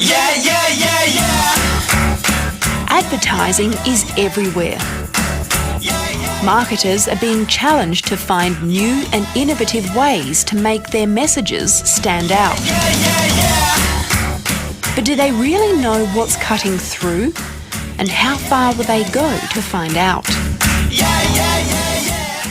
Yeah, yeah, yeah, yeah. Advertising is everywhere. Marketers are being challenged to find new and innovative ways to make their messages stand out. But do they really know what's cutting through? And how far will they go to find out?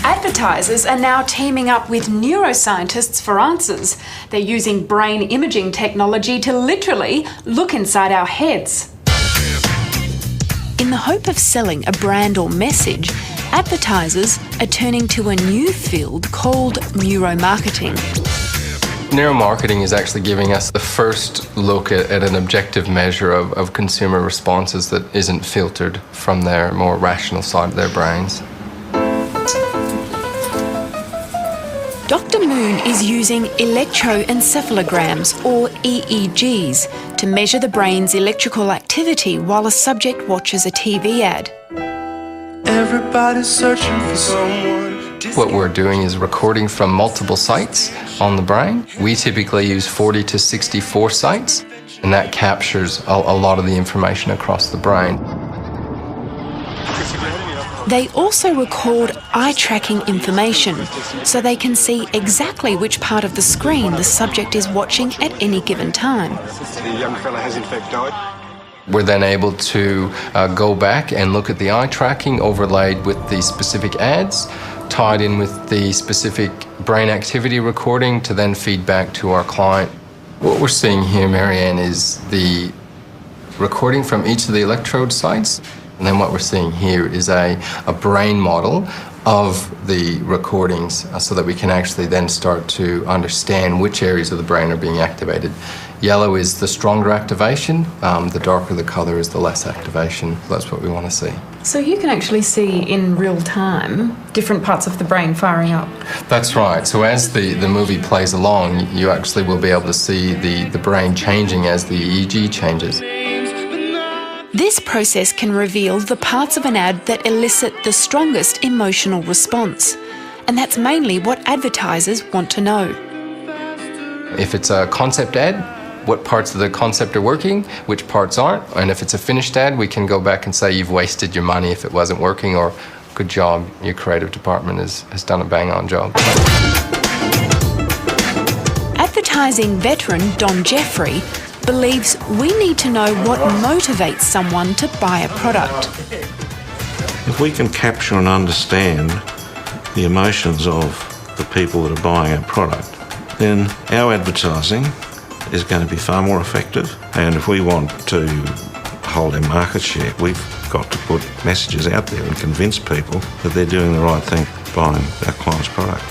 Advertisers are now teaming up with neuroscientists for answers. They're using brain imaging technology to literally look inside our heads. In the hope of selling a brand or message, advertisers are turning to a new field called neuromarketing. Neuromarketing is actually giving us the first look at an objective measure of consumer responses that isn't filtered from their more rational side of their brains. Dr. Moon is using electroencephalograms, or EEGs, to measure the brain's electrical activity while a subject watches a TV ad. Everybody's searching for someone. What we're doing is recording from multiple sites on the brain. We typically use 40 to 64 sites, and that captures a lot of the information across the brain. They also record eye-tracking information, so they can see exactly which part of the screen the subject is watching at any given time. The young fella has in fact died. We're then able to go back and look at the eye tracking overlaid with the specific ads, tied in with the specific brain activity recording to then feed back to our client. What we're seeing here, Marianne, is the recording from each of the electrode sites. And then what we're seeing here is a brain model of the recordings so that we can actually then start to understand which areas of the brain are being activated. Yellow is the stronger activation, the darker the colour is the less activation. That's what we want to see. So you can actually see in real time different parts of the brain firing up? That's right. So as the movie plays along, you actually will be able to see the brain changing as the EEG changes. This process can reveal the parts of an ad that elicit the strongest emotional response. And that's mainly what advertisers want to know. If it's a concept ad, what parts of the concept are working, which parts aren't. And if it's a finished ad, we can go back and say you've wasted your money if it wasn't working, or good job, your creative department has done a bang-on job. Advertising veteran Don Jeffrey believes we need to know what motivates someone to buy a product. If we can capture and understand the emotions of the people that are buying our product, then our advertising is going to be far more effective. And if we want to hold our market share, we've got to put messages out there and convince people that they're doing the right thing buying our client's product.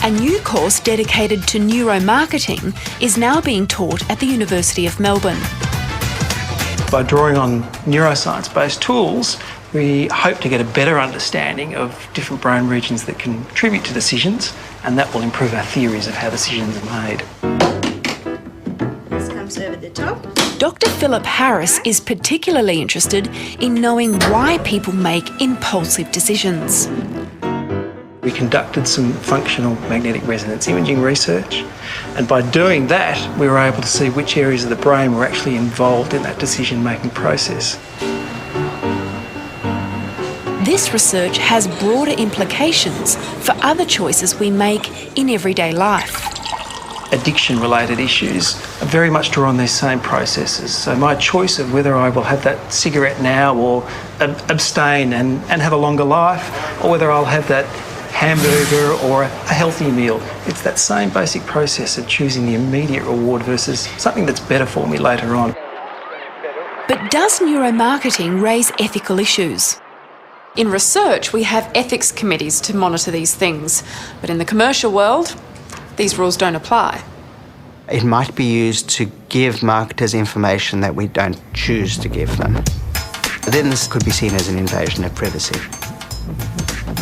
A new course dedicated to neuromarketing is now being taught at the University of Melbourne. By drawing on neuroscience-based tools, we hope to get a better understanding of different brain regions that contribute to decisions, and that will improve our theories of how decisions are made. This comes over the top. Dr. Philip Harris is particularly interested in knowing why people make impulsive decisions. We conducted some functional magnetic resonance imaging research, and by doing that we were able to see which areas of the brain were actually involved in that decision-making process. This research has broader implications for other choices we make in everyday life. Addiction-related issues are very much draw on these same processes. So my choice of whether I will have that cigarette now or abstain and have a longer life, or whether I'll have that hamburger or a healthy meal. It's that same basic process of choosing the immediate reward versus something that's better for me later on. But does neuromarketing raise ethical issues? In research, we have ethics committees to monitor these things, but in the commercial world, these rules don't apply. It might be used to give marketers information that we don't choose to give them. Then this could be seen as an invasion of privacy.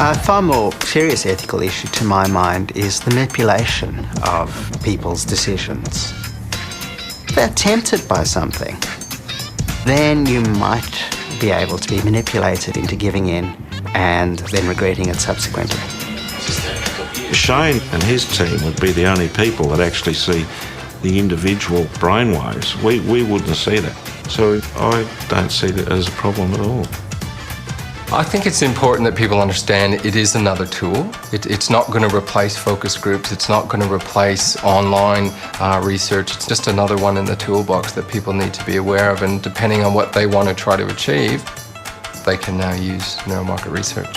A far more serious ethical issue to my mind is the manipulation of people's decisions. If they're tempted by something, then you might be able to be manipulated into giving in and then regretting it subsequently. Shane and his team would be the only people that actually see the individual brainwaves. We wouldn't see that. So I don't see it as a problem at all. I think it's important that people understand it is another tool. It's not going to replace focus groups. It's not going to replace online research. It's just another one in the toolbox that people need to be aware of. And depending on what they want to try to achieve, they can now use neuromarket research.